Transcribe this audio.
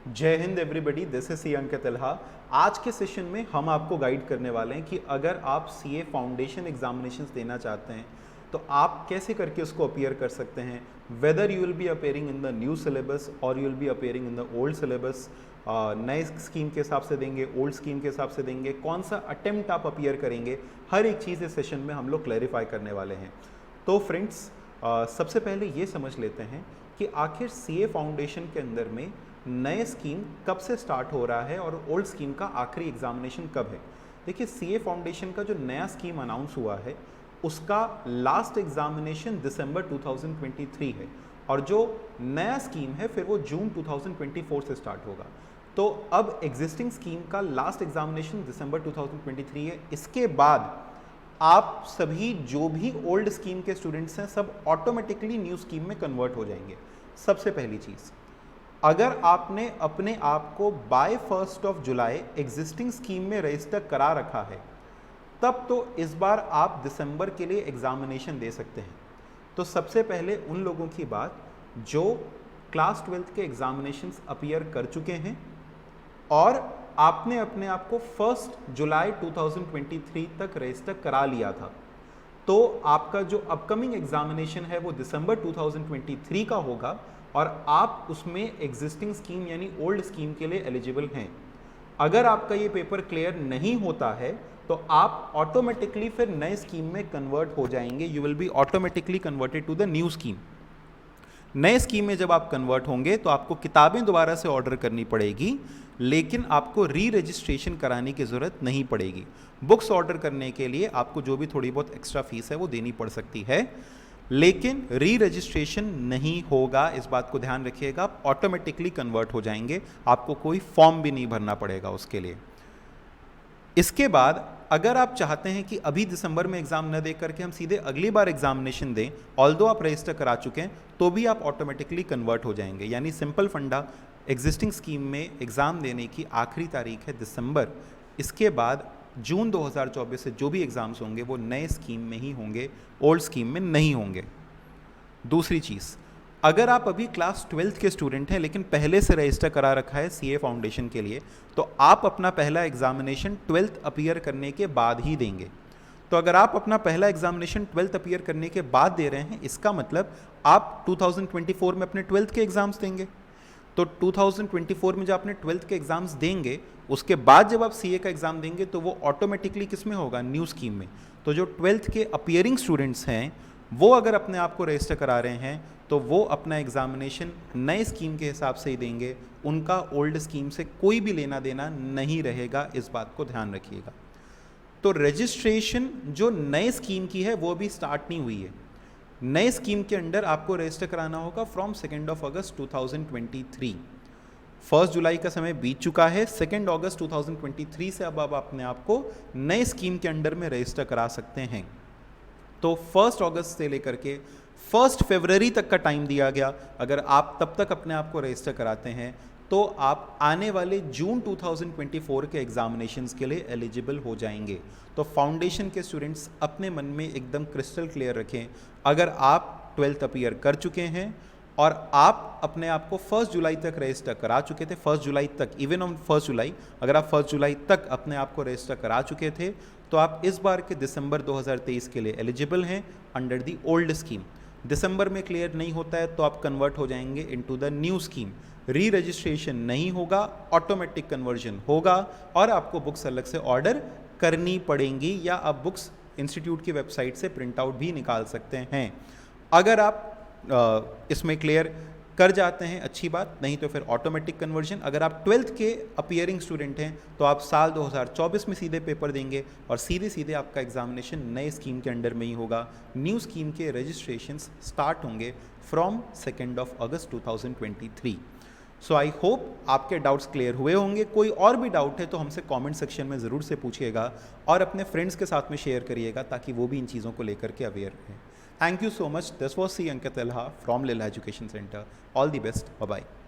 जय Hind everybody, this is C Ankit Ilha. आज के सेशन में हम आपको गाइड करने वाले हैं कि अगर आप सीए फाउंडेशन एग्जामिनेशंस देना चाहते हैं तो आप कैसे करके उसको अपीयर कर सकते हैं। Whether you will be appearing in the new syllabus और you will be appearing in the old syllabus, नए स्कीम के हिसाब से देंगे, ओल्ड स्कीम के हिसाब से देंगे, कौन सा अटेम्प्ट आप अपीयर करेंगे, हर एक चीज़ इस सेशन में हम लोग क्लैरिफाई करने वाले हैं। तो फ्रेंड्स, सबसे पहले ये समझ लेते हैं कि आखिर सीए फाउंडेशन के अंदर में नए स्कीम कब से स्टार्ट हो रहा है और ओल्ड स्कीम का आखिरी एग्जामिनेशन कब है। देखिए, सीए फाउंडेशन का जो नया स्कीम अनाउंस हुआ है उसका लास्ट एग्जामिनेशन दिसंबर 2023 है और जो नया स्कीम है फिर वो जून 2024 से स्टार्ट होगा। तो अब एग्जिस्टिंग स्कीम का लास्ट एग्जामिनेशन दिसंबर 2023 है। इसके बाद आप सभी जो भी ओल्ड स्कीम के स्टूडेंट्स हैं सब ऑटोमेटिकली न्यू स्कीम में कन्वर्ट हो जाएंगे। सबसे पहली चीज़, अगर आपने अपने आप को बाय 1 जुलाई एग्जिस्टिंग स्कीम में रजिस्टर करा रखा है तब तो इस बार आप दिसंबर के लिए एग्जामिनेशन दे सकते हैं। तो सबसे पहले उन लोगों की बात जो क्लास 12th के एग्जामिनेशंस अपीयर कर चुके हैं और आपने अपने आप को 1 जुलाई 2023 तक रजिस्टर करा लिया था, तो आपका जो अपकमिंग एग्जामिनेशन है वो दिसंबर 2023 का होगा और आप उसमें एग्जिस्टिंग स्कीम यानी ओल्ड स्कीम के लिए एलिजिबल हैं। अगर आपका ये पेपर क्लियर नहीं होता है तो आप ऑटोमेटिकली फिर नए स्कीम में कन्वर्ट हो जाएंगे। You will be automatically converted to the new scheme. नए स्कीम में जब आप कन्वर्ट होंगे तो आपको किताबें दोबारा से ऑर्डर करनी पड़ेगी, लेकिन आपको री रजिस्ट्रेशन कराने की ज़रूरत नहीं पड़ेगी। बुक्स ऑर्डर करने के लिए आपको जो भी थोड़ी बहुत एक्स्ट्रा फीस है वो देनी पड़ सकती है, लेकिन री रजिस्ट्रेशन नहीं होगा। इस बात को ध्यान रखिएगा, आप ऑटोमेटिकली कन्वर्ट हो जाएंगे, आपको कोई फॉर्म भी नहीं भरना पड़ेगा उसके लिए। इसके बाद अगर आप चाहते हैं कि अभी दिसंबर में एग्जाम न दे करके हम सीधे अगली बार एग्जामिनेशन दें, ऑल्दो आप रजिस्टर करा चुके हैं, तो भी आप ऑटोमेटिकली कन्वर्ट हो जाएंगे। यानी सिंपल फंडा, एग्जिस्टिंग स्कीम में एग्ज़ाम देने की आखिरी तारीख है दिसंबर। इसके बाद जून 2024 से जो भी एग्ज़ाम्स होंगे वो नए स्कीम में ही होंगे, ओल्ड स्कीम में नहीं होंगे। दूसरी चीज़, अगर आप अभी क्लास 12th के स्टूडेंट हैं लेकिन पहले से रजिस्टर करा रखा है सीए फाउंडेशन के लिए, तो आप अपना पहला एग्जामिनेशन 12th अपीयर करने के बाद ही देंगे। तो अगर आप अपना पहला एग्जामिनेशन 12th अपीयर करने के बाद दे रहे हैं, इसका मतलब आप 2024 में अपने 12th के एग्ज़ाम्स देंगे। तो 2024 में जब आपने 12th के एग्ज़ाम्स देंगे, उसके बाद जब आप सीए का एग्ज़ाम देंगे तो वो ऑटोमेटिकली किस में होगा, न्यू स्कीम में। तो जो 12th के अपीयरिंग स्टूडेंट्स हैं वो अगर अपने आप को रजिस्टर करा रहे हैं तो वो अपना एग्जामिनेशन नए स्कीम के हिसाब से ही देंगे, उनका ओल्ड स्कीम से कोई भी लेना देना नहीं रहेगा। इस बात को ध्यान रखिएगा। तो रजिस्ट्रेशन जो नए स्कीम की है वो भी स्टार्ट नहीं हुई है। नए स्कीम के अंडर आपको रजिस्टर कराना होगा फ्रॉम 2 अगस्त 2023। 1 जुलाई का समय बीत चुका है, 2 अगस्त 2023 से अब आप अपने आप को नए स्कीम के अंडर में रजिस्टर करा सकते हैं। तो 1 अगस्त से लेकर के 1 फरवरी तक का टाइम दिया गया। अगर आप तब तक अपने आप को रजिस्टर कराते हैं तो आप आने वाले जून 2024 के एग्जामिनेशंस के लिए एलिजिबल हो जाएंगे। तो फाउंडेशन के स्टूडेंट्स अपने मन में एकदम क्रिस्टल क्लियर रखें, अगर आप 12th अपीयर कर चुके हैं और आप अपने आप को 1 जुलाई तक रजिस्टर करा चुके थे, 1 जुलाई तक, इवन ऑन 1 जुलाई, अगर आप 1 जुलाई तक अपने आप को रजिस्टर करा चुके थे तो आप इस बार के दिसंबर 2023 के लिए एलिजिबल हैं अंडर दी ओल्ड स्कीम। दिसंबर में क्लियर नहीं होता है तो आप कन्वर्ट हो जाएंगे इनटू द न्यू स्कीम। री रजिस्ट्रेशन नहीं होगा, ऑटोमेटिक कन्वर्जन होगा और आपको बुक्स अलग से ऑर्डर करनी पड़ेंगी या आप बुक्स इंस्टीट्यूट की वेबसाइट से प्रिंट आउट भी निकाल सकते हैं। अगर आप इसमें क्लियर कर जाते हैं अच्छी बात, नहीं तो फिर ऑटोमेटिक कन्वर्जन। अगर आप 12th के अपीयरिंग स्टूडेंट हैं तो आप साल 2024 में सीधे पेपर देंगे और सीधे सीधे आपका एग्जामिनेशन नए स्कीम के अंडर में ही होगा। न्यू स्कीम के रजिस्ट्रेशंस स्टार्ट होंगे from 2 August 2023। So I hope आपके डाउट्स क्लियर हुए होंगे। कोई और भी डाउट है तो हमसे कमेंट सेक्शन में ज़रूर से पूछिएगा और अपने फ्रेंड्स के साथ में शेयर करिएगा ताकि वो भी इन चीज़ों को लेकर के अवेयर रहें। Thank you so much. This was C. Ankit Elha from Lila Education Center. All the best. Bye-bye.